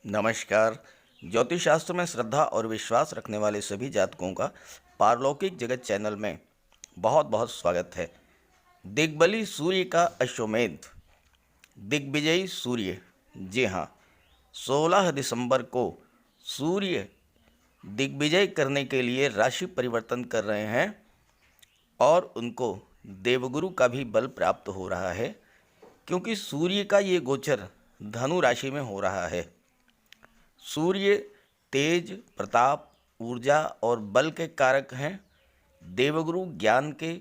नमस्कार। ज्योतिष शास्त्र में श्रद्धा और विश्वास रखने वाले सभी जातकों का पारलौकिक जगत चैनल में बहुत बहुत स्वागत है। दिग्बली सूर्य का अश्वमेध, दिग्विजयी सूर्य। जी हाँ, 16 दिसंबर को सूर्य दिग्विजय करने के लिए राशि परिवर्तन कर रहे हैं और उनको देवगुरु का भी बल प्राप्त हो रहा है, क्योंकि सूर्य का ये गोचर धनु राशि में हो रहा है। सूर्य तेज, प्रताप, ऊर्जा और बल के कारक हैं। देवगुरु ज्ञान के,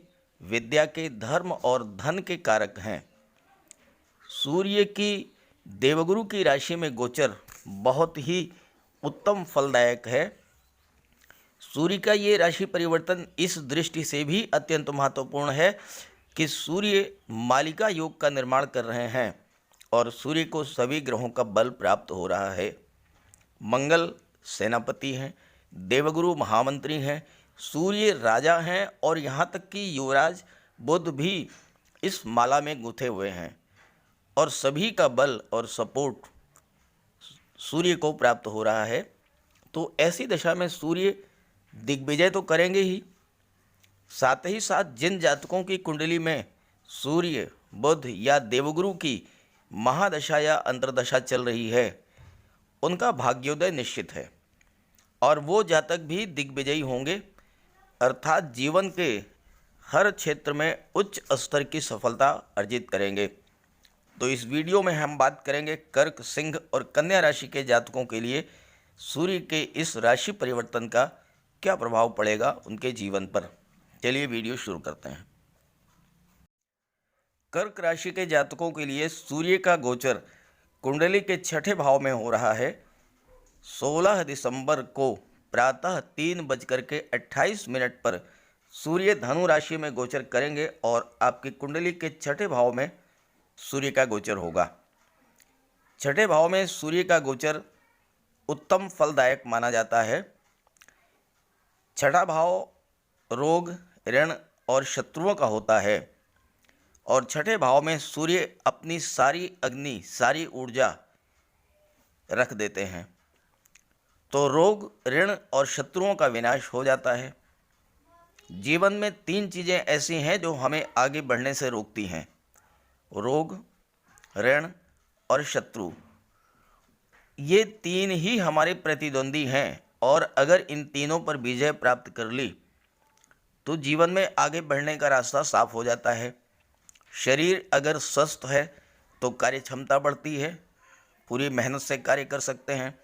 विद्या के, धर्म और धन के कारक हैं। सूर्य की देवगुरु की राशि में गोचर बहुत ही उत्तम फलदायक है। सूर्य का ये राशि परिवर्तन इस दृष्टि से भी अत्यंत महत्वपूर्ण है कि सूर्य मालिका योग का निर्माण कर रहे हैं और सूर्य को सभी ग्रहों का बल प्राप्त हो रहा है। मंगल सेनापति हैं, देवगुरु महामंत्री हैं, सूर्य राजा हैं और यहाँ तक कि युवराज बुध भी इस माला में गुंथे हुए हैं और सभी का बल और सपोर्ट सूर्य को प्राप्त हो रहा है। तो ऐसी दशा में सूर्य दिग्विजय तो करेंगे ही, साथ ही साथ जिन जातकों की कुंडली में सूर्य, बुध या देवगुरु की महादशा या अंतर्दशा चल रही है, उनका भाग्योदय निश्चित है और वो जातक भी दिग्विजयी होंगे, अर्थात जीवन के हर क्षेत्र में उच्च स्तर की सफलता अर्जित करेंगे। तो इस वीडियो में हम बात करेंगे कर्क, सिंह और कन्या राशि के जातकों के लिए सूर्य के इस राशि परिवर्तन का क्या प्रभाव पड़ेगा उनके जीवन पर। चलिए वीडियो शुरू करते हैं। कर्क राशि के जातकों के लिए सूर्य का गोचर कुंडली के छठे भाव में हो रहा है। 16 दिसंबर को प्रातः 3:28 पर सूर्य धनु राशि में गोचर करेंगे और आपकी कुंडली के छठे भाव में सूर्य का गोचर होगा। छठे भाव में सूर्य का गोचर उत्तम फलदायक माना जाता है। छठा भाव रोग, ऋण और शत्रुओं का होता है और छठे भाव में सूर्य अपनी सारी अग्नि, सारी ऊर्जा रख देते हैं, तो रोग, ऋण और शत्रुओं का विनाश हो जाता है। जीवन में 3 चीज़ें ऐसी हैं जो हमें आगे बढ़ने से रोकती हैं: रोग, ऋण और शत्रु। ये 3 ही हमारे प्रतिद्वंदी हैं और अगर इन तीनों पर विजय प्राप्त कर ली तो जीवन में आगे बढ़ने का रास्ता साफ हो जाता है। शरीर अगर स्वस्थ है तो कार्य क्षमता बढ़ती है, पूरी मेहनत से कार्य कर सकते हैं।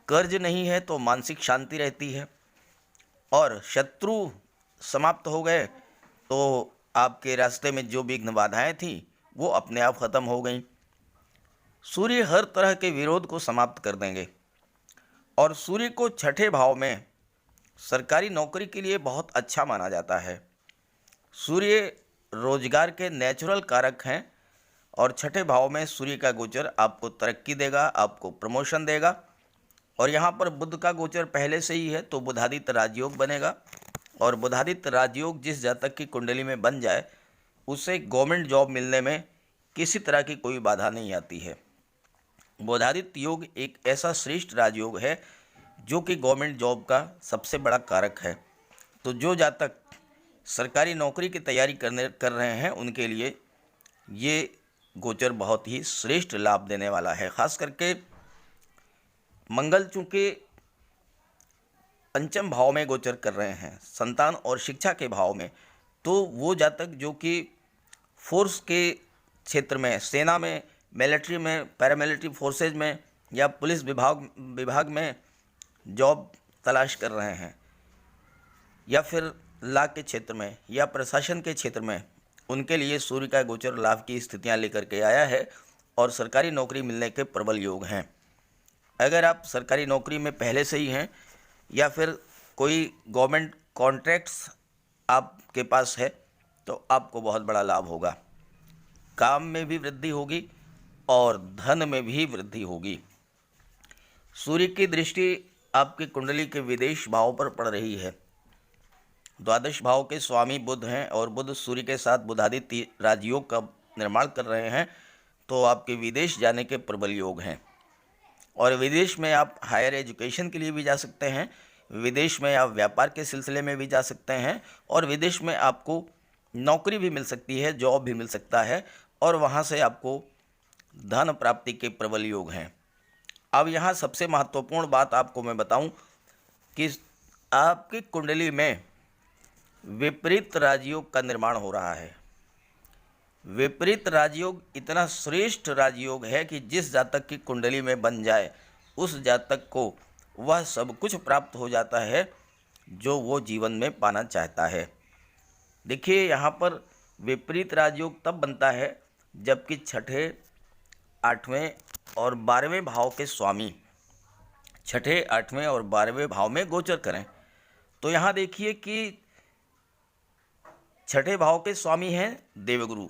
कर्ज नहीं है तो मानसिक शांति रहती है और शत्रु समाप्त हो गए तो आपके रास्ते में जो विघ्न बाधाएं थी वो अपने आप ख़त्म हो गई। सूर्य हर तरह के विरोध को समाप्त कर देंगे और सूर्य को छठे भाव में सरकारी नौकरी के लिए बहुत अच्छा माना जाता है। सूर्य रोजगार के नेचुरल कारक हैं और छठे भाव में सूर्य का गोचर आपको तरक्की देगा, आपको प्रमोशन देगा। और यहाँ पर बुध का गोचर पहले से ही है तो बुधादित्य राजयोग बनेगा और बुधादित्य राजयोग जिस जातक की कुंडली में बन जाए उसे गवर्नमेंट जॉब मिलने में किसी तरह की कोई बाधा नहीं आती है। बुधादित्य योग एक ऐसा श्रेष्ठ राजयोग है जो कि गवर्नमेंट जॉब का सबसे बड़ा कारक है। तो जो जातक सरकारी नौकरी की तैयारी कर रहे हैं उनके लिए ये गोचर बहुत ही श्रेष्ठ लाभ देने वाला है। खास करके मंगल चूँकि पंचम भाव में गोचर कर रहे हैं, संतान और शिक्षा के भाव में, तो वो जातक जो कि फोर्स के क्षेत्र में, सेना में, मिलिट्री में, पैरामिलिट्री फोर्सेज में या पुलिस विभाग में जॉब तलाश कर रहे हैं या फिर लॉ के क्षेत्र में या प्रशासन के क्षेत्र में, उनके लिए सूर्य का गोचर लाभ की स्थितियां लेकर के आया है और सरकारी नौकरी मिलने के प्रबल योग हैं। अगर आप सरकारी नौकरी में पहले से ही हैं या फिर कोई गवर्नमेंट कॉन्ट्रैक्ट्स आपके पास है तो आपको बहुत बड़ा लाभ होगा। काम में भी वृद्धि होगी और धन में भी वृद्धि होगी। सूर्य की दृष्टि आपकी कुंडली के विदेश भाव पर पड़ रही है। द्वादश भाव के स्वामी बुध हैं और बुध सूर्य के साथ बुधादित्य राजयोग का निर्माण कर रहे हैं, तो आपके विदेश जाने के प्रबल योग हैं। और विदेश में आप हायर एजुकेशन के लिए भी जा सकते हैं, विदेश में आप व्यापार के सिलसिले में भी जा सकते हैं, और विदेश में आपको नौकरी भी मिल सकती है, जॉब भी मिल सकता है, और वहाँ से आपको धन प्राप्ति के प्रबल योग हैं। अब यहाँ सबसे महत्वपूर्ण बात आपको मैं बताऊं कि आपकी कुंडली में विपरीत राजयोग का निर्माण हो रहा है। विपरीत राजयोग इतना श्रेष्ठ राजयोग है कि जिस जातक की कुंडली में बन जाए उस जातक को वह सब कुछ प्राप्त हो जाता है जो वो जीवन में पाना चाहता है। देखिए, यहाँ पर विपरीत राजयोग तब बनता है जबकि छठे, आठवें और 12वें भाव के स्वामी छठे, आठवें और 12वें भाव में गोचर करें। तो यहाँ देखिए कि छठे भाव के स्वामी हैं देवगुरु,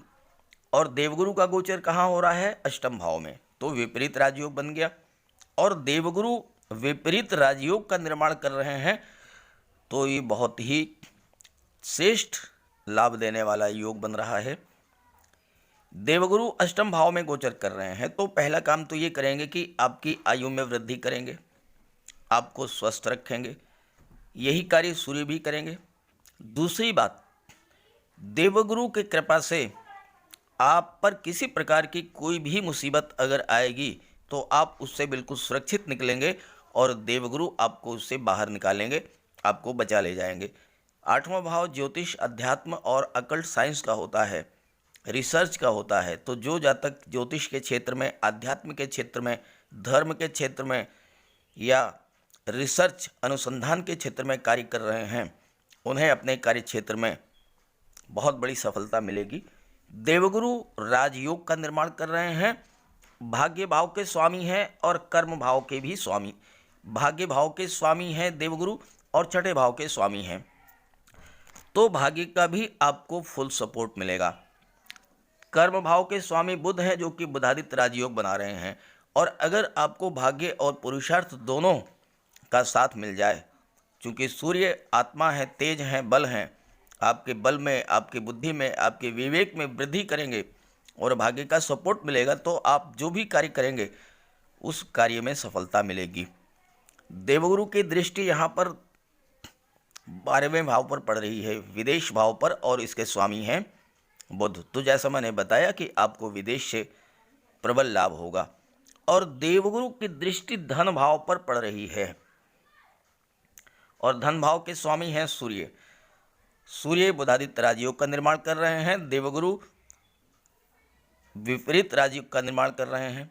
और देवगुरु का गोचर कहाँ हो रहा है? अष्टम भाव में। तो विपरीत राजयोग बन गया, और देवगुरु विपरीत राजयोग का निर्माण कर रहे हैं, तो ये बहुत ही श्रेष्ठ लाभ देने वाला योग बन रहा है। देवगुरु अष्टम भाव में गोचर कर रहे हैं, तो पहला काम तो ये करेंगे कि आपकी आयु में वृद्धि करेंगे, आपको स्वस्थ रखेंगे, यही कार्य सूर्य भी करेंगे। दूसरी बात, देवगुरु की कृपा से आप पर किसी प्रकार की कोई भी मुसीबत अगर आएगी तो आप उससे बिल्कुल सुरक्षित निकलेंगे, और देवगुरु आपको उससे बाहर निकालेंगे, आपको बचा ले जाएंगे। आठवां भाव ज्योतिष, अध्यात्म और अकल्ट साइंस का होता है, रिसर्च का होता है। तो जो जातक ज्योतिष के क्षेत्र में, आध्यात्म के क्षेत्र में, धर्म के क्षेत्र में या रिसर्च अनुसंधान के क्षेत्र में कार्य कर रहे हैं, उन्हें अपने कार्य क्षेत्र में बहुत बड़ी सफलता मिलेगी। देवगुरु राजयोग का निर्माण कर रहे हैं, भाग्य भाव के स्वामी हैं और कर्म भाव के भी स्वामी। भाग्य भाव के स्वामी हैं देवगुरु और छठे भाव के स्वामी हैं, तो भाग्य का भी आपको फुल सपोर्ट मिलेगा। कर्म भाव के स्वामी बुध हैं, जो कि बुधादित्य राजयोग बना रहे हैं, और अगर आपको भाग्य और पुरुषार्थ दोनों का साथ मिल जाए, क्योंकि सूर्य आत्मा है, तेज हैं, बल हैं, आपके बल में, आपकी बुद्धि में, आपके विवेक में वृद्धि करेंगे और भाग्य का सपोर्ट मिलेगा, तो आप जो भी कार्य करेंगे उस कार्य में सफलता मिलेगी। देवगुरु की दृष्टि यहाँ पर 12वें भाव पर पड़ रही है, विदेश भाव पर, और इसके स्वामी हैं बुध। तो जैसा मैंने बताया कि आपको विदेश से प्रबल लाभ होगा। और देवगुरु की दृष्टि धन भाव पर पड़ रही है, और धन भाव के स्वामी हैं सूर्य। सूर्य बुधादित्य राजयोग का निर्माण कर रहे हैं, देवगुरु विपरीत राजयोग का निर्माण कर रहे हैं।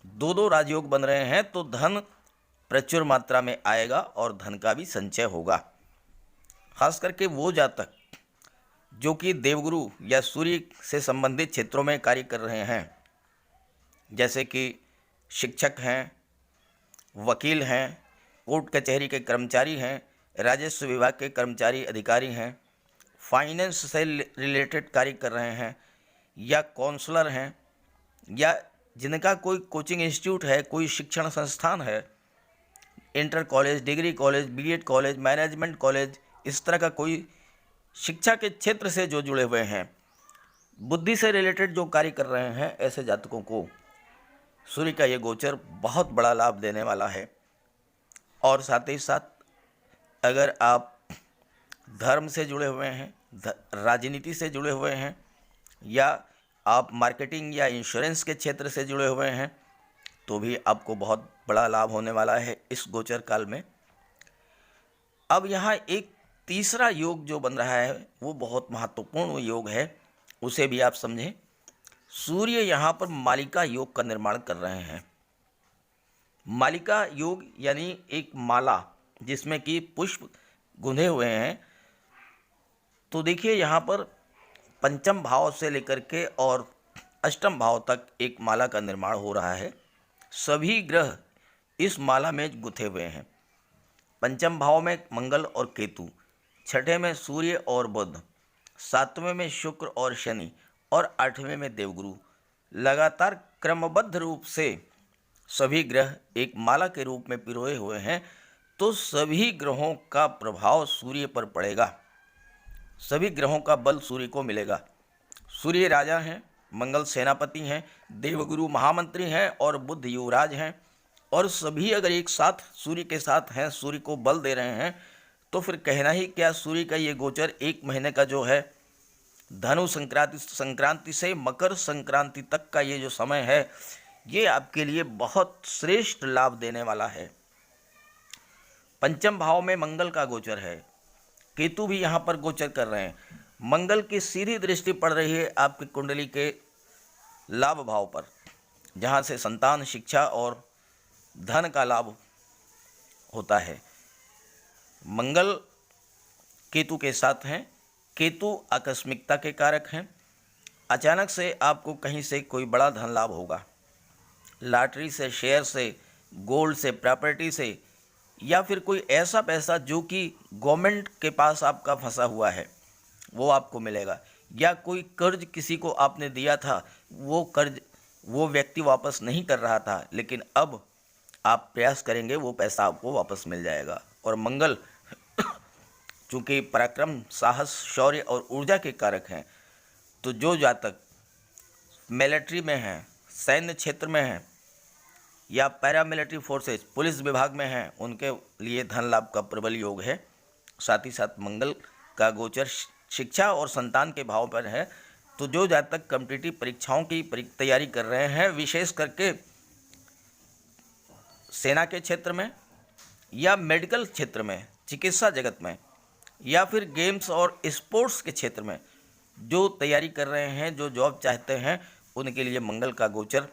दो राजयोग बन रहे हैं, तो धन प्रचुर मात्रा में आएगा और धन का भी संचय होगा। खास करके वो जातक जो कि देवगुरु या सूर्य से संबंधित क्षेत्रों में कार्य कर रहे हैं, जैसे कि शिक्षक हैं, वकील हैं, कोर्ट कचहरी के कर्मचारी हैं, राजस्व विभाग के कर्मचारी अधिकारी हैं, फाइनेंस से रिलेटेड कार्य कर रहे हैं, या काउंसलर हैं, या जिनका कोई कोचिंग इंस्टीट्यूट है, कोई शिक्षण संस्थान है, inter college, degree college, BEd college, management college, इस तरह का कोई शिक्षा के क्षेत्र से जो जुड़े हुए हैं, बुद्धि से रिलेटेड जो कार्य कर रहे हैं, ऐसे जातकों को सूर्य का ये गोचर बहुत बड़ा लाभ देने वाला है। और साथ ही साथ अगर आप धर्म से जुड़े हुए हैं, राजनीति से जुड़े हुए हैं, या आप मार्केटिंग या इंश्योरेंस के क्षेत्र से जुड़े हुए हैं, तो भी आपको बहुत बड़ा लाभ होने वाला है इस गोचर काल में। अब यहाँ एक तीसरा योग जो बन रहा है वो बहुत महत्वपूर्ण योग है, उसे भी आप समझें। सूर्य यहाँ पर मालिका योग का निर्माण कर रहे हैं। मालिका योग यानी एक माला जिसमें कि पुष्प गुंधे हुए हैं। तो देखिए, यहाँ पर पंचम भाव से लेकर के और अष्टम भाव तक एक माला का निर्माण हो रहा है। सभी ग्रह इस माला में गुथे हुए हैं। पंचम भाव में मंगल और केतु, छठे में सूर्य और बुध, सातवें में शुक्र और शनि, और आठवें में देवगुरु। लगातार क्रमबद्ध रूप से सभी ग्रह एक माला के रूप में पिरोए हुए हैं। तो सभी ग्रहों का प्रभाव सूर्य पर पड़ेगा, सभी ग्रहों का बल सूर्य को मिलेगा। सूर्य राजा हैं, मंगल सेनापति हैं, देवगुरु महामंत्री हैं और बुध युवराज हैं। और सभी अगर एक साथ सूर्य के साथ हैं, सूर्य को बल दे रहे हैं, तो फिर कहना ही क्या। सूर्य का ये गोचर 1 महीने का जो है, धनु संक्रांति से मकर संक्रांति तक का ये जो समय है, ये आपके लिए बहुत श्रेष्ठ लाभ देने वाला है। पंचम भाव में मंगल का गोचर है, केतु भी यहाँ पर गोचर कर रहे हैं। मंगल की सीधी दृष्टि पड़ रही है आपकी कुंडली के लाभ भाव पर, जहाँ से संतान, शिक्षा और धन का लाभ होता है। मंगल केतु के साथ हैं। केतु आकस्मिकता के कारक हैं। अचानक से आपको कहीं से कोई बड़ा धन लाभ होगा, लॉटरी से, शेयर से, गोल्ड से, प्रॉपर्टी से, या फिर कोई ऐसा पैसा जो कि गवर्नमेंट के पास आपका फंसा हुआ है वो आपको मिलेगा, या कोई कर्ज किसी को आपने दिया था, वो कर्ज वो व्यक्ति वापस नहीं कर रहा था, लेकिन अब आप प्रयास करेंगे वो पैसा आपको वापस मिल जाएगा। और मंगल चूँकि पराक्रम, साहस, शौर्य और ऊर्जा के कारक हैं, तो जो जातक मिलिट्री में हैं, सैन्य क्षेत्र में हैं, या पैरामिलिट्री फोर्सेस, पुलिस विभाग में हैं, उनके लिए धन लाभ का प्रबल योग है। साथ ही साथ मंगल का गोचर शिक्षा और संतान के भाव पर है, तो जो जातक कॉम्पिटिटिव परीक्षाओं की तैयारी कर रहे हैं, विशेष करके सेना के क्षेत्र में या मेडिकल क्षेत्र में, चिकित्सा जगत में, या फिर गेम्स और स्पोर्ट्स के क्षेत्र में जो तैयारी कर रहे हैं, जो जॉब चाहते हैं, उनके लिए मंगल का गोचर,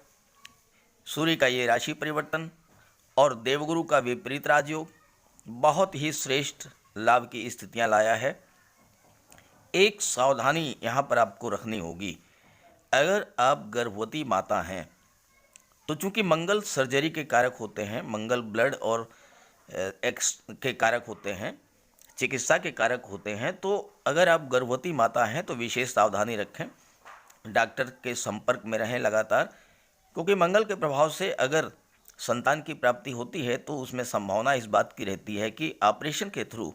सूर्य का ये राशि परिवर्तन और देवगुरु का विपरीत राजयोग बहुत ही श्रेष्ठ लाभ की स्थितियां लाया है। एक सावधानी यहाँ पर आपको रखनी होगी। अगर आप गर्भवती माता हैं, तो चूंकि मंगल सर्जरी के कारक होते हैं, मंगल ब्लड और एक्स के कारक होते हैं, चिकित्सा के कारक होते हैं, तो अगर आप गर्भवती माता हैं तो विशेष सावधानी रखें, डॉक्टर के संपर्क में रहें लगातार, क्योंकि मंगल के प्रभाव से अगर संतान की प्राप्ति होती है तो उसमें संभावना इस बात की रहती है कि ऑपरेशन के थ्रू,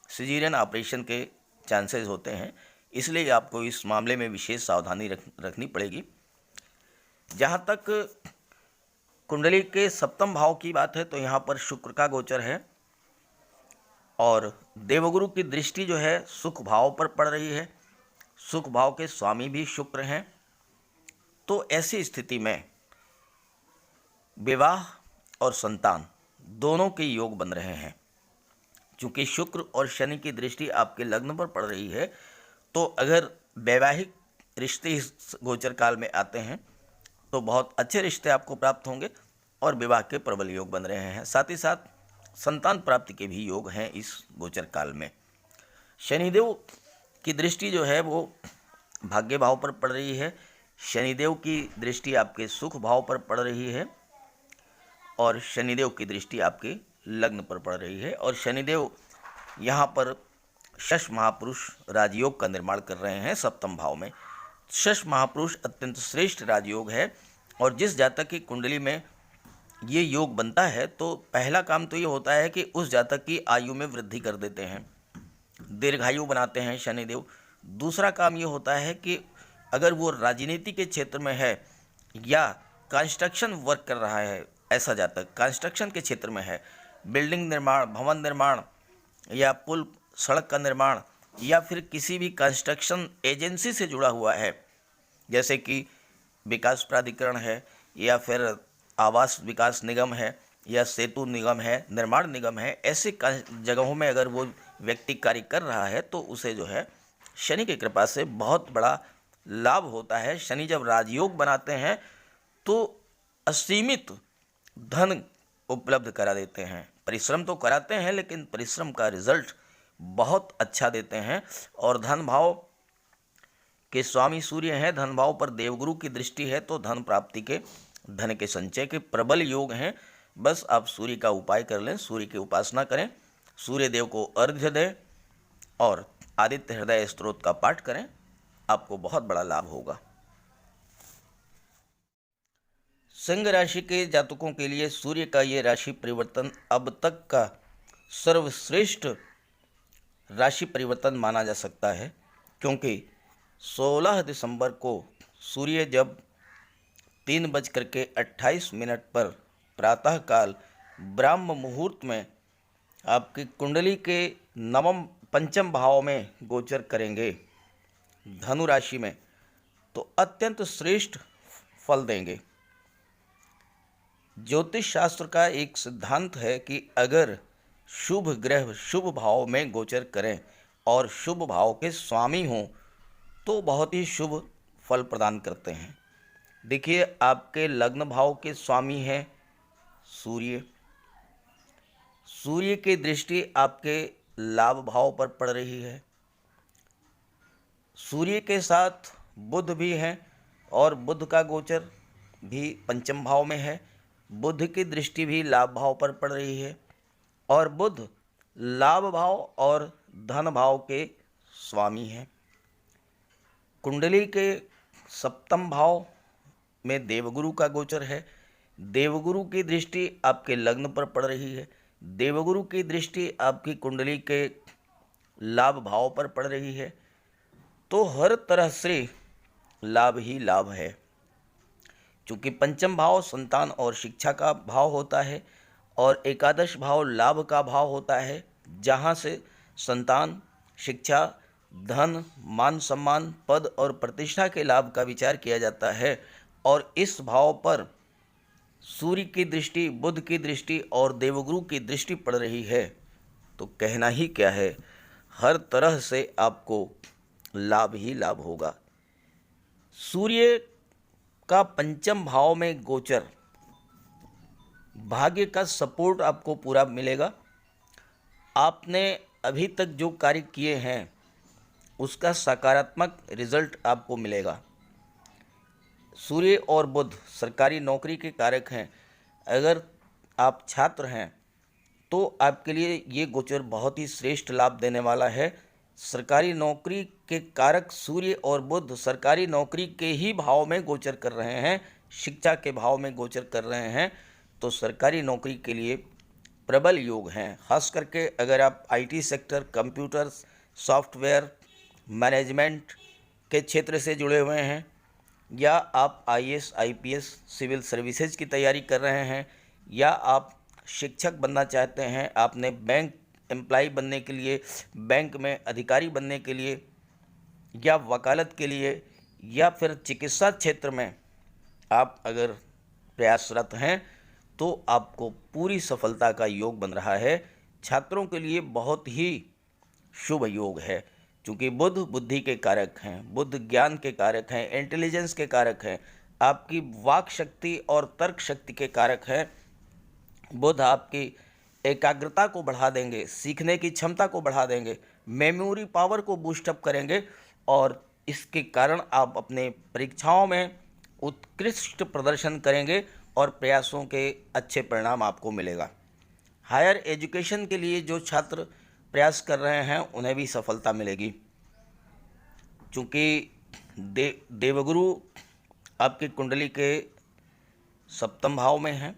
सिजेरियन ऑपरेशन के चांसेस होते हैं, इसलिए आपको इस मामले में विशेष सावधानी रखनी पड़ेगी। जहाँ तक कुंडली के सप्तम भाव की बात है, तो यहाँ पर शुक्र का गोचर है और देवगुरु की दृष्टि जो है सुख भाव पर पड़ रही है। सुख भाव के स्वामी भी शुक्र हैं, तो ऐसी स्थिति में विवाह और संतान दोनों के योग बन रहे हैं। चूँकि शुक्र और शनि की दृष्टि आपके लग्न पर पड़ रही है, तो अगर वैवाहिक रिश्ते इस गोचर काल में आते हैं तो बहुत अच्छे रिश्ते आपको प्राप्त होंगे और विवाह के प्रबल योग बन रहे हैं। साथ ही साथ संतान प्राप्ति के भी योग हैं इस गोचर काल में। शनिदेव की दृष्टि जो है वो भाग्य भाव पर पड़ रही है। शनिदेव की दृष्टि आपके सुख भाव पर पड़ रही है और शनिदेव की दृष्टि आपके लग्न पर पड़ रही है। और शनिदेव यहाँ पर शश महापुरुष राजयोग का निर्माण कर रहे हैं सप्तम भाव में। शश महापुरुष अत्यंत श्रेष्ठ राजयोग है और जिस जातक की कुंडली में ये योग बनता है तो पहला काम तो ये होता है कि उस जातक की आयु में वृद्धि कर देते हैं, दीर्घायु बनाते हैं शनिदेव। दूसरा काम ये होता है कि अगर वो राजनीति के क्षेत्र में है या कंस्ट्रक्शन वर्क कर रहा है, ऐसा जातक कंस्ट्रक्शन के क्षेत्र में है, बिल्डिंग निर्माण, भवन निर्माण या पुल सड़क का निर्माण या फिर किसी भी कंस्ट्रक्शन एजेंसी से जुड़ा हुआ है, जैसे कि विकास प्राधिकरण है या फिर आवास विकास निगम है या सेतु निगम है, निर्माण निगम है, ऐसे जगहों में अगर वो व्यक्ति कार्य कर रहा है तो उसे जो है शनि की कृपा से बहुत बड़ा लाभ होता है। शनि जब राजयोग बनाते हैं तो असीमित धन उपलब्ध करा देते हैं। परिश्रम तो कराते हैं लेकिन परिश्रम का रिजल्ट बहुत अच्छा देते हैं। और धन भाव के स्वामी सूर्य हैं, धन भाव पर देवगुरु की दृष्टि है, तो धन प्राप्ति के, धन के संचय के प्रबल योग हैं। बस आप सूर्य का उपाय कर लें, सूर्य की उपासना करें, सूर्य देव को अर्घ्य दें और आदित्य हृदय स्तोत्र का पाठ करें, आपको बहुत बड़ा लाभ होगा। सिंह राशि के जातकों के लिए सूर्य का ये राशि परिवर्तन अब तक का सर्वश्रेष्ठ राशि परिवर्तन माना जा सकता है, क्योंकि 16 दिसंबर को सूर्य जब 3:28 पर प्रातःकाल ब्राह्म मुहूर्त में आपकी कुंडली के नवम पंचम भाव में गोचर करेंगे धनु राशि में, तो अत्यंत श्रेष्ठ फल देंगे। ज्योतिष शास्त्र का एक सिद्धांत है कि अगर शुभ ग्रह शुभ भाव में गोचर करें और शुभ भाव के स्वामी हों तो बहुत ही शुभ फल प्रदान करते हैं। देखिए, आपके लग्न भाव के स्वामी हैं सूर्य। सूर्य की दृष्टि आपके लाभ भाव पर पड़ रही है। सूर्य के साथ बुध भी हैं और बुध का गोचर भी पंचम भाव में है। बुध की दृष्टि भी लाभ भाव पर पड़ रही है और बुध लाभ भाव और धन भाव के स्वामी हैं। कुंडली के सप्तम भाव में देवगुरु का गोचर है। देवगुरु की दृष्टि आपके लग्न पर पड़ रही है। देवगुरु की दृष्टि आपकी कुंडली के लाभ भाव पर पड़ रही है। तो हर तरह से लाभ ही लाभ है। चूँकि पंचम भाव संतान और शिक्षा का भाव होता है और एकादश भाव लाभ का भाव होता है, जहाँ से संतान, शिक्षा, धन, मान सम्मान, पद और प्रतिष्ठा के लाभ का विचार किया जाता है। और इस भाव पर सूर्य की दृष्टि, बुध की दृष्टि और देवगुरु की दृष्टि पड़ रही है, तो कहना ही क्या है, हर तरह से आपको लाभ ही लाभ होगा। सूर्य का पंचम भाव में गोचर भाग्य का सपोर्ट आपको पूरा मिलेगा। आपने अभी तक जो कार्य किए हैं उसका सकारात्मक रिजल्ट आपको मिलेगा। सूर्य और बुध सरकारी नौकरी के कारक हैं। अगर आप छात्र हैं तो आपके लिए ये गोचर बहुत ही श्रेष्ठ लाभ देने वाला है। सरकारी नौकरी के कारक सूर्य और बुध सरकारी नौकरी के ही भाव में गोचर कर रहे हैं, शिक्षा के भाव में गोचर कर रहे हैं, तो सरकारी नौकरी के लिए प्रबल योग हैं। खास करके अगर आप IT sector, computer, software, management के क्षेत्र से जुड़े हुए हैं, या आप आईएएस, आईपीएस, सिविल सर्विसेज की तैयारी कर रहे हैं, या आप शिक्षक बनना चाहते हैं, आपने बैंक एम्प्लॉय बनने के लिए, बैंक में अधिकारी बनने के लिए, या वकालत के लिए, या फिर चिकित्सा क्षेत्र में आप अगर प्रयासरत हैं, तो आपको पूरी सफलता का योग बन रहा है। छात्रों के लिए बहुत ही शुभ योग है, क्योंकि बुध बुद्धि के कारक हैं, बुध ज्ञान के कारक हैं, इंटेलिजेंस के कारक हैं, आपकी वाक शक्ति और तर्क शक्ति के कारक हैं। बुध आपकी एकाग्रता को बढ़ा देंगे, सीखने की क्षमता को बढ़ा देंगे, मेमोरी पावर को बूस्टअप करेंगे और इसके कारण आप अपने परीक्षाओं में उत्कृष्ट प्रदर्शन करेंगे और प्रयासों के अच्छे परिणाम आपको मिलेगा। हायर एजुकेशन के लिए जो छात्र प्रयास कर रहे हैं उन्हें भी सफलता मिलेगी, क्योंकि देवगुरु आपकी कुंडली के सप्तम भाव में हैं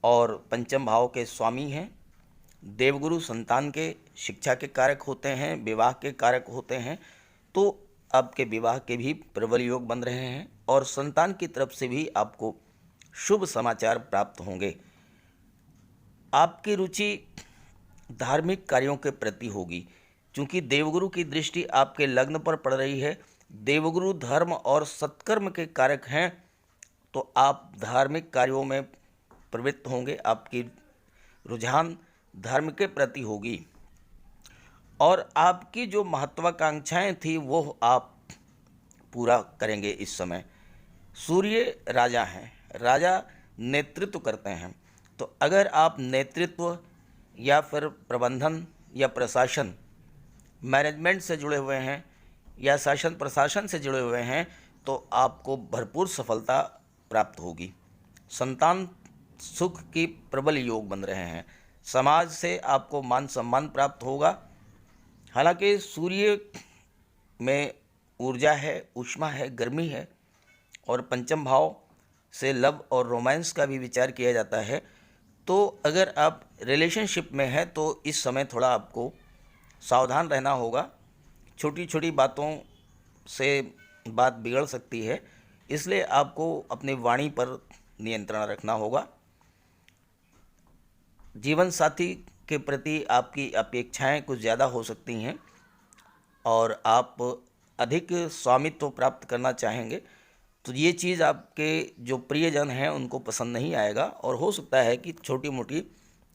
और पंचम भाव के स्वामी हैं। देवगुरु संतान के, शिक्षा के कारक होते हैं, विवाह के कारक होते हैं, तो आपके विवाह के भी प्रबल योग बन रहे हैं और संतान की तरफ से भी आपको शुभ समाचार प्राप्त होंगे। आपकी रुचि धार्मिक कार्यों के प्रति होगी, क्योंकि देवगुरु की दृष्टि आपके लग्न पर पड़ रही है। देवगुरु धर्म और सत्कर्म के कारक हैं, तो आप धार्मिक कार्यों में प्रवृत्त होंगे, आपकी रुझान धर्म के प्रति होगी और आपकी जो महत्वाकांक्षाएं थी वो आप पूरा करेंगे इस समय। सूर्य राजा हैं, राजा नेतृत्व करते हैं, तो अगर आप नेतृत्व या फिर प्रबंधन या प्रशासन, मैनेजमेंट से जुड़े हुए हैं या शासन प्रशासन से जुड़े हुए हैं, तो आपको भरपूर सफलता प्राप्त होगी। संतान सुख की प्रबल योग बन रहे हैं। समाज से आपको मान सम्मान प्राप्त होगा। हालांकि सूर्य में ऊर्जा है, ऊष्मा है, गर्मी है और पंचम भाव से लव और रोमांस का भी विचार किया जाता है। तो अगर आप रिलेशनशिप में हैं तो इस समय थोड़ा आपको सावधान रहना होगा। छोटी छोटी बातों से बात बिगड़ सकती है, इसलिए आपको अपनी वाणी पर नियंत्रण रखना होगा। जीवन साथी के प्रति आपकी अपेक्षाएं कुछ ज़्यादा हो सकती हैं और आप अधिक स्वामित्व प्राप्त करना चाहेंगे, तो ये चीज़ आपके जो प्रियजन हैं उनको पसंद नहीं आएगा और हो सकता है कि छोटी मोटी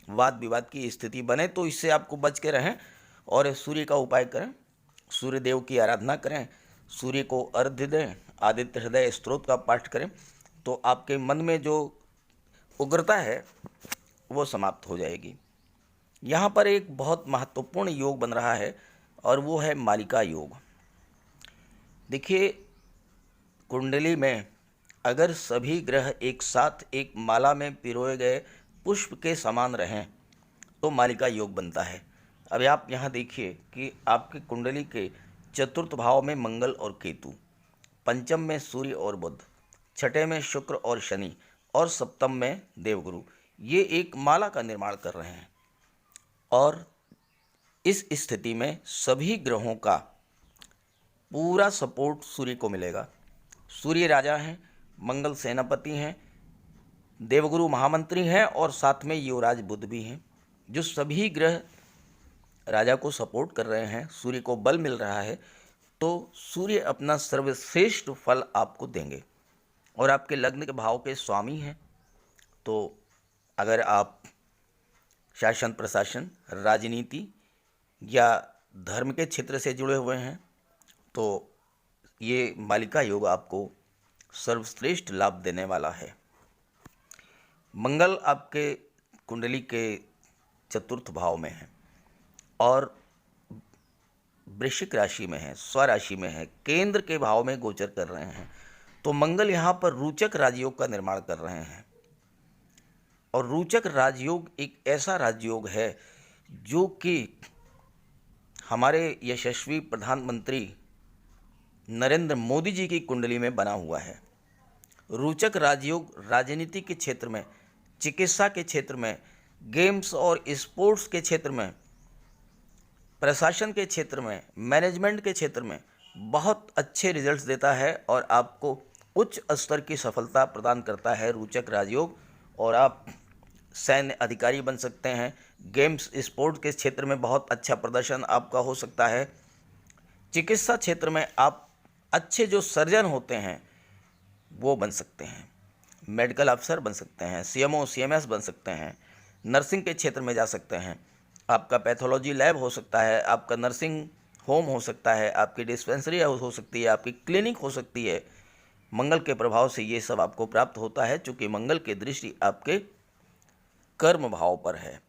वाद विवाद की स्थिति बने। तो इससे आपको बच के रहें और सूर्य का उपाय करें, सूर्य देव की आराधना करें, सूर्य को अर्घ्य दें, आदित्य हृदय स्तोत्र का पाठ करें, तो आपके मन में जो उग्रता है वो समाप्त हो जाएगी। यहाँ पर एक बहुत महत्वपूर्ण योग बन रहा है और वो है मालिका योग। देखिए, कुंडली में अगर सभी ग्रह एक साथ एक माला में पिरोए गए पुष्प के समान रहें तो मालिका योग बनता है। अब आप यहाँ देखिए कि आपकी कुंडली के चतुर्थ भाव में मंगल और केतु, पंचम में सूर्य और बुध, छठे में शुक्र और शनि और सप्तम में देवगुरु, ये एक माला का निर्माण कर रहे हैं। और इस स्थिति में सभी ग्रहों का पूरा सपोर्ट सूर्य को मिलेगा। सूर्य राजा हैं, मंगल सेनापति हैं, देवगुरु महामंत्री हैं और साथ में युवराज बुध भी हैं। जो सभी ग्रह राजा को सपोर्ट कर रहे हैं, सूर्य को बल मिल रहा है, तो सूर्य अपना सर्वश्रेष्ठ फल आपको देंगे। और आपके लग्न के भाव के स्वामी हैं, तो अगर आप शासन प्रशासन, राजनीति या धर्म के क्षेत्र से जुड़े हुए हैं तो ये मालिका योग आपको सर्वश्रेष्ठ लाभ देने वाला है। मंगल आपके कुंडली के चतुर्थ भाव में है और वृश्चिक राशि में है, स्वराशि में है, केंद्र के भाव में गोचर कर रहे हैं। तो मंगल यहाँ पर रोचक राजयोग का निर्माण कर रहे हैं। और रोचक राजयोग एक ऐसा राजयोग है जो कि हमारे यशस्वी प्रधानमंत्री नरेंद्र मोदी जी की कुंडली में बना हुआ है। रोचक राजयोग राजनीति के क्षेत्र में, चिकित्सा के क्षेत्र में, गेम्स और स्पोर्ट्स के क्षेत्र में, प्रशासन के क्षेत्र में, मैनेजमेंट के क्षेत्र में बहुत अच्छे रिजल्ट्स देता है और आपको उच्च स्तर की सफलता प्रदान करता है रोचक राजयोग। और आप सैन्य अधिकारी बन सकते हैं। गेम्स स्पोर्ट्स के क्षेत्र में बहुत अच्छा प्रदर्शन आपका हो सकता है। चिकित्सा क्षेत्र में आप अच्छे जो सर्जन होते हैं वो बन सकते हैं, मेडिकल अफसर बन सकते हैं, सीएमओ सीएमएस बन सकते हैं, नर्सिंग के क्षेत्र में जा सकते हैं, आपका पैथोलॉजी लैब हो सकता है, आपका नर्सिंग होम हो सकता है, आपकी डिस्पेंसरी हो सकती है, आपकी क्लिनिक हो सकती है। मंगल के प्रभाव से ये सब आपको प्राप्त होता है, चूँकि मंगल की दृष्टि आपके कर्म भाव पर है।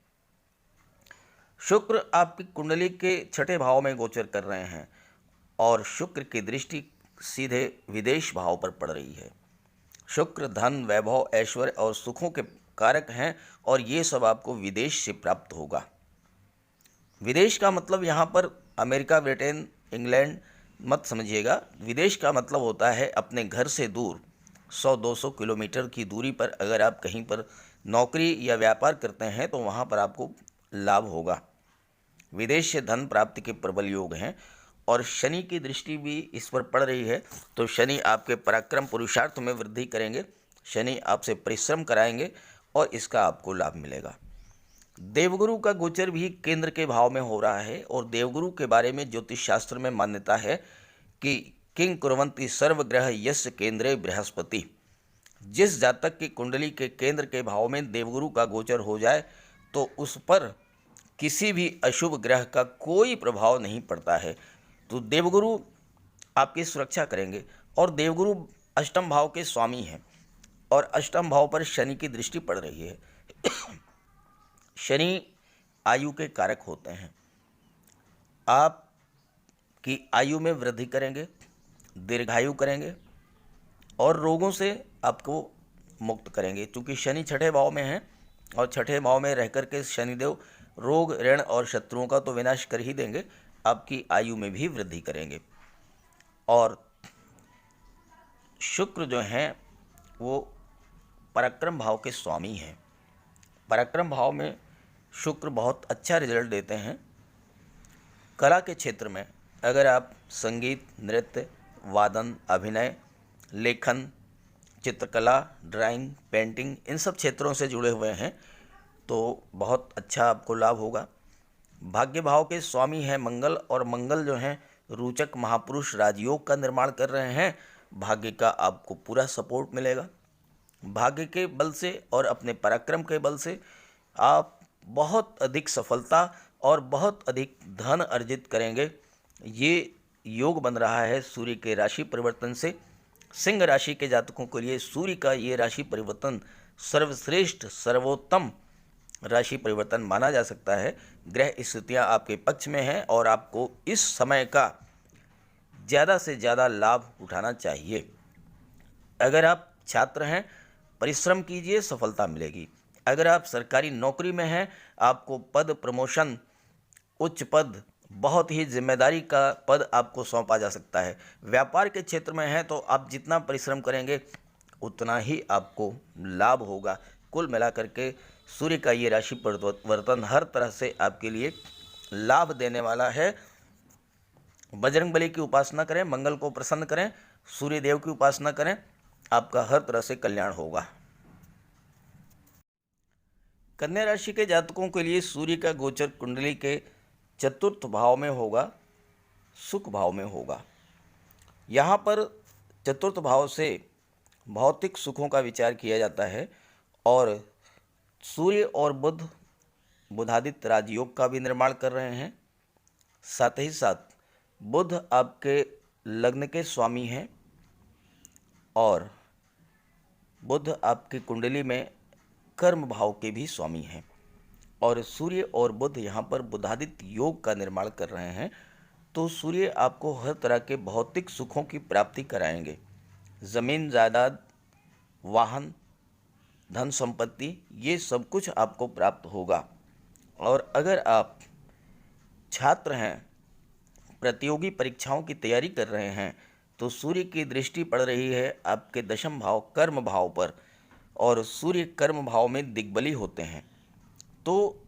शुक्र आपकी कुंडली के छठे भाव में गोचर कर रहे हैं और शुक्र की दृष्टि सीधे विदेश भाव पर पड़ रही है। शुक्र धन, वैभव, ऐश्वर्य और सुखों के कारक हैं और ये सब आपको विदेश से प्राप्त होगा। विदेश का मतलब यहाँ पर अमेरिका, ब्रिटेन, इंग्लैंड मत समझिएगा। विदेश का मतलब होता है अपने घर से दूर 100-200 किलोमीटर की दूरी पर अगर आप कहीं पर नौकरी या व्यापार करते हैं तो वहाँ पर आपको लाभ होगा। विदेश से धन प्राप्ति के प्रबल योग हैं और शनि की दृष्टि भी इस पर पड़ रही है, तो शनि आपके पराक्रम पुरुषार्थ में वृद्धि करेंगे, शनि आपसे परिश्रम कराएंगे और इसका आपको लाभ मिलेगा। देवगुरु का गोचर भी केंद्र के भाव में हो रहा है और देवगुरु के बारे में ज्योतिष शास्त्र में मान्यता है कि किंग कुर्वन्ति सर्वग्रह यस्य केंद्रे बृहस्पति। जिस जातक की कुंडली के केंद्र के भाव में देवगुरु का गोचर हो जाए तो उस पर किसी भी अशुभ ग्रह का कोई प्रभाव नहीं पड़ता है। तो देवगुरु आपकी सुरक्षा करेंगे और देवगुरु अष्टम भाव के स्वामी हैं और अष्टम भाव पर शनि की दृष्टि पड़ रही है। शनि आयु के कारक होते हैं, आपकी आयु में वृद्धि करेंगे, दीर्घायु करेंगे और रोगों से आपको मुक्त करेंगे। क्योंकि शनि छठे भाव में है और छठे भाव में रह कर के शनिदेव रोग, ऋण और शत्रुओं का तो विनाश कर ही देंगे, आपकी आयु में भी वृद्धि करेंगे। और शुक्र जो हैं वो पराक्रम भाव के स्वामी हैं। पराक्रम भाव में शुक्र बहुत अच्छा रिजल्ट देते हैं। कला के क्षेत्र में अगर आप संगीत, नृत्य, वादन, अभिनय, लेखन, चित्रकला, ड्राइंग, पेंटिंग इन सब क्षेत्रों से जुड़े हुए हैं तो बहुत अच्छा आपको लाभ होगा। भाग्य भाव के स्वामी हैं मंगल, और मंगल जो हैं रोचक महापुरुष राजयोग का निर्माण कर रहे हैं। भाग्य का आपको पूरा सपोर्ट मिलेगा। भाग्य के बल से और अपने पराक्रम के बल से आप बहुत अधिक सफलता और बहुत अधिक धन अर्जित करेंगे। ये योग बन रहा है सूर्य के राशि परिवर्तन से। सिंह राशि के जातकों के लिए सूर्य का ये राशि परिवर्तन सर्वश्रेष्ठ सर्वोत्तम राशि परिवर्तन माना जा सकता है। ग्रह स्थितियाँ आपके पक्ष में हैं और आपको इस समय का ज़्यादा से ज़्यादा लाभ उठाना चाहिए। अगर आप छात्र हैं, परिश्रम कीजिए, सफलता मिलेगी। अगर आप सरकारी नौकरी में हैं, आपको पद प्रमोशन, उच्च पद, बहुत ही जिम्मेदारी का पद आपको सौंपा जा सकता है। व्यापार के क्षेत्र में हैं तो आप जितना परिश्रम करेंगे उतना ही आपको लाभ होगा। कुल मिलाकर के सूर्य का ये राशि परिवर्तन हर तरह से आपके लिए लाभ देने वाला है। बजरंगबली की उपासना करें, मंगल को प्रसन्न करें, सूर्य देव की उपासना करें, आपका हर तरह से कल्याण होगा। कन्या राशि के जातकों के लिए सूर्य का गोचर कुंडली के चतुर्थ भाव में होगा, सुख भाव में होगा। यहाँ पर चतुर्थ भाव से भौतिक सुखों का विचार किया जाता है और सूर्य और बुध बुधादित्य राजयोग का भी निर्माण कर रहे हैं। साथ ही साथ बुध आपके लग्न के स्वामी हैं और बुध आपकी कुंडली में कर्म भाव के भी स्वामी हैं, और सूर्य और बुध यहाँ पर बुधादित्य योग का निर्माण कर रहे हैं। तो सूर्य आपको हर तरह के भौतिक सुखों की प्राप्ति कराएंगे। ज़मीन जायदाद, वाहन, धन संपत्ति, ये सब कुछ आपको प्राप्त होगा। और अगर आप छात्र हैं, प्रतियोगी परीक्षाओं की तैयारी कर रहे हैं, तो सूर्य की दृष्टि पड़ रही है आपके दशम भाव कर्म भाव पर, और सूर्य कर्म भाव में दिग्बली होते हैं, तो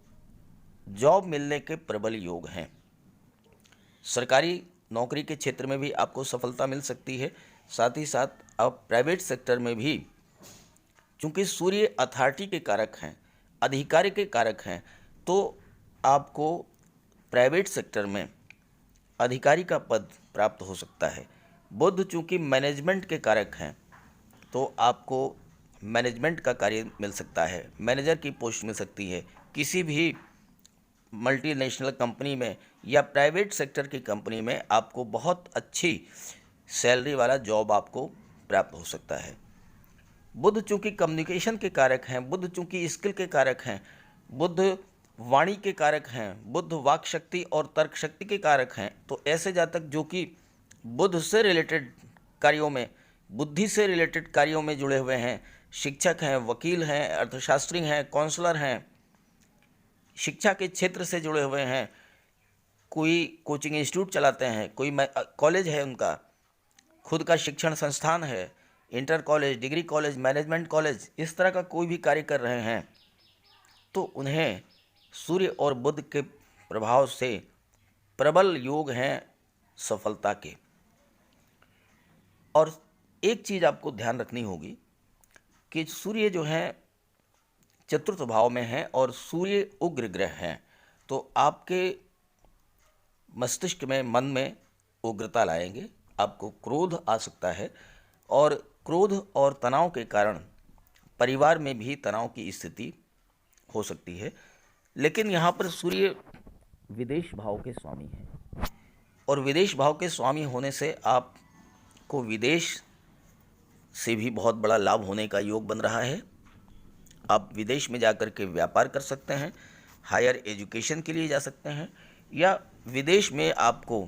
जॉब मिलने के प्रबल योग हैं। सरकारी नौकरी के क्षेत्र में भी आपको सफलता मिल सकती है। साथ ही साथ आप प्राइवेट सेक्टर में भी, चूँकि सूर्य अथॉरिटी के कारक हैं, अधिकारी के कारक हैं, तो आपको प्राइवेट सेक्टर में अधिकारी का पद प्राप्त हो सकता है। बुध चूँकि मैनेजमेंट के कारक हैं, तो आपको मैनेजमेंट का कार्य मिल सकता है, मैनेजर की पोस्ट मिल सकती है। किसी भी मल्टीनेशनल कंपनी में या प्राइवेट सेक्टर की कंपनी में आपको बहुत अच्छी सैलरी वाला जॉब आपको प्राप्त हो सकता है। बुध चूँकि कम्युनिकेशन के कारक हैं, बुध चूँकि स्किल के कारक हैं, बुध वाणी के कारक हैं, बुध वाक शक्ति और तर्क शक्ति के कारक हैं, तो ऐसे जातक जो कि बुध से रिलेटेड कार्यों में, बुद्धि से रिलेटेड कार्यों में जुड़े हुए हैं, शिक्षक हैं, वकील हैं, अर्थशास्त्री हैं, काउंसलर हैं, शिक्षा के क्षेत्र से जुड़े हुए हैं, कोई कोचिंग इंस्टीट्यूट चलाते हैं, कोई कॉलेज है, उनका खुद का शिक्षण संस्थान है, inter college, degree college, management college, इस तरह का कोई भी कार्य कर रहे हैं, तो उन्हें सूर्य और बुध के प्रभाव से प्रबल योग हैं सफलता के। और एक चीज़ आपको ध्यान रखनी होगी कि सूर्य जो है चतुर्थ भाव में है और सूर्य उग्र ग्रह हैं, तो आपके मस्तिष्क में, मन में उग्रता लाएंगे, आपको क्रोध आ सकता है, और क्रोध और तनाव के कारण परिवार में भी तनाव की स्थिति हो सकती है। लेकिन यहाँ पर सूर्य विदेश भाव के स्वामी हैं, और विदेश भाव के स्वामी होने से आपको विदेश से भी बहुत बड़ा लाभ होने का योग बन रहा है। आप विदेश में जाकर के व्यापार कर सकते हैं, हायर एजुकेशन के लिए जा सकते हैं, या विदेश में आपको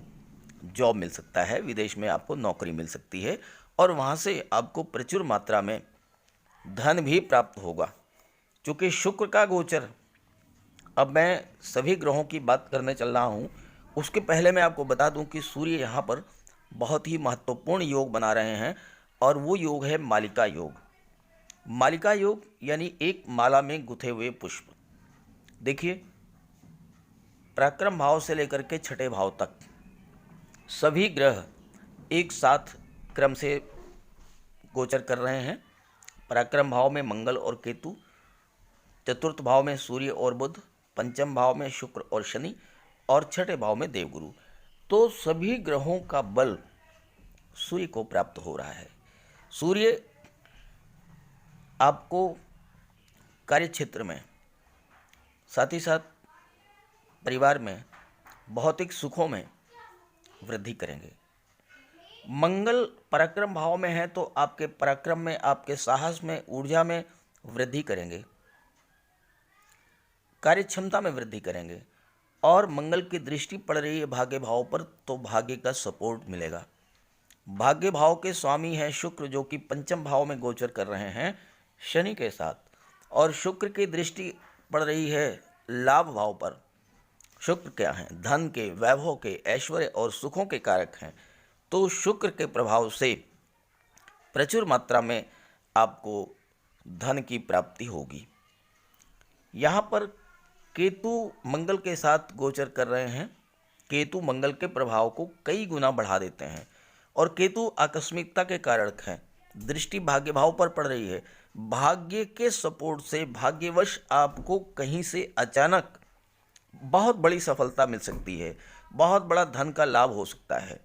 जॉब मिल सकता है, विदेश में आपको नौकरी मिल सकती है, और वहाँ से आपको प्रचुर मात्रा में धन भी प्राप्त होगा। चूँकि शुक्र का गोचर, अब मैं सभी ग्रहों की बात करने चल रहा हूँ, उसके पहले मैं आपको बता दूँ कि सूर्य यहाँ पर बहुत ही महत्वपूर्ण योग बना रहे हैं, और वो योग है मालिका योग। मालिका योग यानी एक माला में गुथे हुए पुष्प। देखिए, पराक्रम भाव से लेकर के छठे भाव तक सभी ग्रह एक साथ क्रम से गोचर कर रहे हैं। पराक्रम भाव में मंगल और केतु, चतुर्थ भाव में सूर्य और बुध, पंचम भाव में शुक्र और शनि और छठे भाव में देवगुरु। तो सभी ग्रहों का बल सूर्य को प्राप्त हो रहा है। सूर्य आपको कार्य क्षेत्र में, साथ ही साथ परिवार में, भौतिक सुखों में वृद्धि करेंगे। मंगल पराक्रम भाव में है तो आपके पराक्रम में, आपके साहस में, ऊर्जा में वृद्धि करेंगे, कार्य क्षमता में वृद्धि करेंगे। और मंगल की दृष्टि पड़ रही है भाग्य भाव पर, तो भाग्य का सपोर्ट मिलेगा। भाग्य भाव के स्वामी हैं शुक्र, जो कि पंचम भाव में गोचर कर रहे हैं शनि के साथ, और शुक्र की दृष्टि पड़ रही है लाभ भाव पर। शुक्र क्या है? धन के, वैभव के, ऐश्वर्य और सुखों के कारक हैं। तो शुक्र के प्रभाव से प्रचुर मात्रा में आपको धन की प्राप्ति होगी। यहाँ पर केतु मंगल के साथ गोचर कर रहे हैं। केतु मंगल के प्रभाव को कई गुना बढ़ा देते हैं, और केतु आकस्मिकता के कारक हैं। दृष्टि भाग्य भाव पर पड़ रही है। भाग्य के सपोर्ट से भाग्यवश आपको कहीं से अचानक बहुत बड़ी सफलता मिल सकती है, बहुत बड़ा धन का लाभ हो सकता है।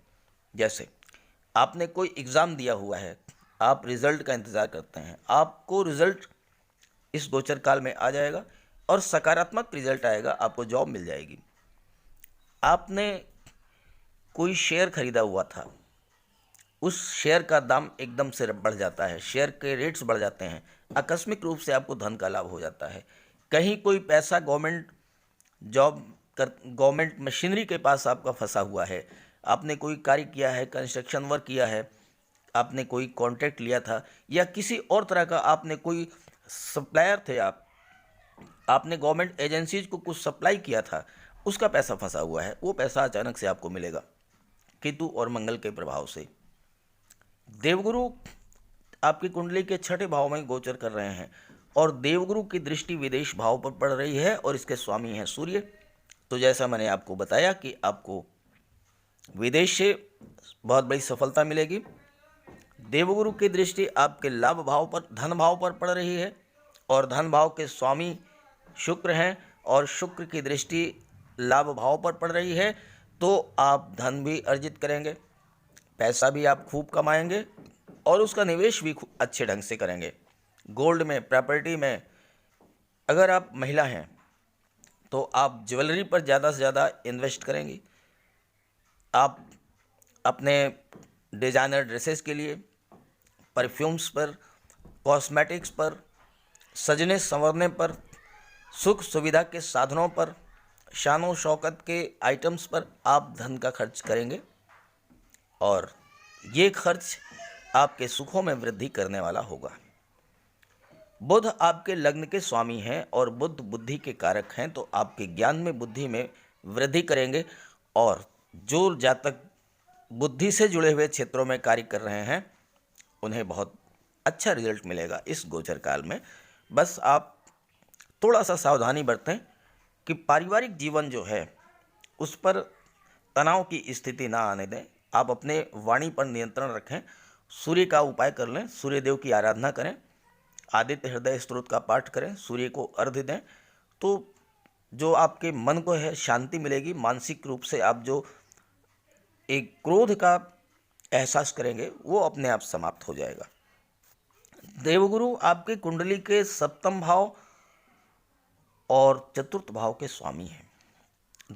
जैसे आपने कोई एग्ज़ाम दिया हुआ है, आप रिज़ल्ट का इंतज़ार करते हैं, आपको रिज़ल्ट इस गोचर काल में आ जाएगा और सकारात्मक रिज़ल्ट आएगा, आपको जॉब मिल जाएगी। आपने कोई शेयर खरीदा हुआ था, उस शेयर का दाम एकदम से बढ़ जाता है, शेयर के रेट्स बढ़ जाते हैं, आकस्मिक रूप से आपको धन का लाभ हो जाता है। कहीं कोई पैसा गवर्नमेंट मशीनरी के पास आपका फंसा हुआ है, आपने कोई कार्य किया है, कंस्ट्रक्शन वर्क किया है, आपने कोई कॉन्ट्रैक्ट लिया था, या किसी और तरह का आपने कोई सप्लायर थे, आपने गवर्नमेंट एजेंसीज को कुछ सप्लाई किया था, उसका पैसा फंसा हुआ है, वो पैसा अचानक से आपको मिलेगा केतु और मंगल के प्रभाव से। देवगुरु आपकी कुंडली के छठे भाव में गोचर कर रहे हैं, और देवगुरु की दृष्टि विदेश भाव पर पड़ रही है, और इसके स्वामी हैं सूर्य। तो जैसा मैंने आपको बताया कि आपको विदेश से बहुत बड़ी सफलता मिलेगी। देवगुरु की दृष्टि आपके लाभ भाव पर, धन भाव पर पड़ रही है, और धन भाव के स्वामी शुक्र हैं, और शुक्र की दृष्टि लाभ भाव पर पड़ रही है। तो आप धन भी अर्जित करेंगे, पैसा भी आप खूब कमाएंगे, और उसका निवेश भी अच्छे ढंग से करेंगे। गोल्ड में, प्रॉपर्टी में, अगर आप महिला हैं तो आप ज्वेलरी पर ज़्यादा से ज़्यादा इन्वेस्ट करेंगी। आप अपने डिज़ाइनर ड्रेसेस के लिए, परफ्यूम्स पर, कॉस्मेटिक्स पर, सजने संवरने पर, सुख सुविधा के साधनों पर, शानो शौकत के आइटम्स पर आप धन का खर्च करेंगे, और ये खर्च आपके सुखों में वृद्धि करने वाला होगा। बुध आपके लग्न के स्वामी हैं, और बुध बुद्धि के कारक हैं, तो आपके ज्ञान में, बुद्धि में वृद्धि करेंगे, और जो जातक बुद्धि से जुड़े हुए क्षेत्रों में कार्य कर रहे हैं उन्हें बहुत अच्छा रिजल्ट मिलेगा इस गोचर काल में। बस आप थोड़ा सा सावधानी बरतें कि पारिवारिक जीवन जो है उस पर तनाव की स्थिति ना आने दें। आप अपने वाणी पर नियंत्रण रखें, सूर्य का उपाय कर लें, सूर्य देव की आराधना करें, आदित्य हृदय स्तोत्र का पाठ करें, सूर्य को अर्घ्य दें, तो जो आपके मन को है शांति मिलेगी। मानसिक रूप से आप जो एक क्रोध का एहसास करेंगे वो अपने आप समाप्त हो जाएगा। देवगुरु आपके कुंडली के सप्तम भाव और चतुर्थ भाव के स्वामी हैं।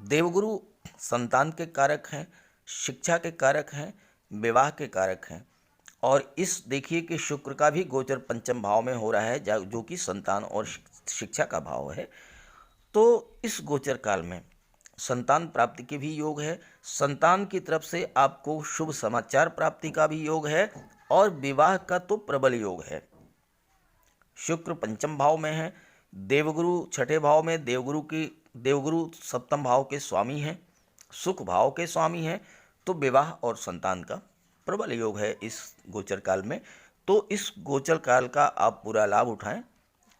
देवगुरु संतान के कारक हैं, शिक्षा के कारक हैं, विवाह के कारक हैं, और इस देखिए कि शुक्र का भी गोचर पंचम भाव में हो रहा है, जो कि संतान और शिक्षा का भाव है। तो इस गोचर काल में संतान प्राप्ति के भी योग है, संतान की तरफ से आपको शुभ समाचार प्राप्ति का भी योग है, और विवाह का तो प्रबल योग है। शुक्र पंचम भाव में है, देवगुरु छठे भाव में, देवगुरु सप्तम भाव के स्वामी हैं, सुख भाव के स्वामी हैं, तो विवाह और संतान का प्रबल योग है इस गोचर काल में। तो इस गोचर काल का आप पूरा लाभ उठाएं।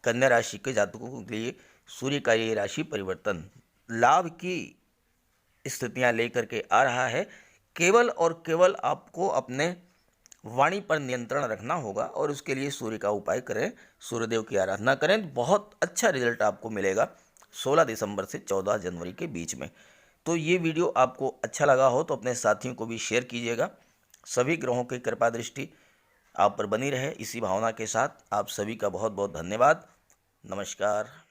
कन्या राशि के जातकों के लिए सूर्य का ये राशि परिवर्तन लाभ की स्थितियां लेकर के आ रहा है। केवल और केवल आपको अपने वाणी पर नियंत्रण रखना होगा और उसके लिए सूर्य का उपाय करें, सूर्यदेव की आराधना करें तो बहुत अच्छा रिजल्ट आपको मिलेगा 16 दिसंबर से 14 जनवरी के बीच में। तो ये वीडियो आपको अच्छा लगा हो तो अपने साथियों को भी शेयर कीजिएगा। सभी ग्रहों की कृपा दृष्टि आप पर बनी रहे, इसी भावना के साथ आप सभी का बहुत बहुत धन्यवाद। नमस्कार।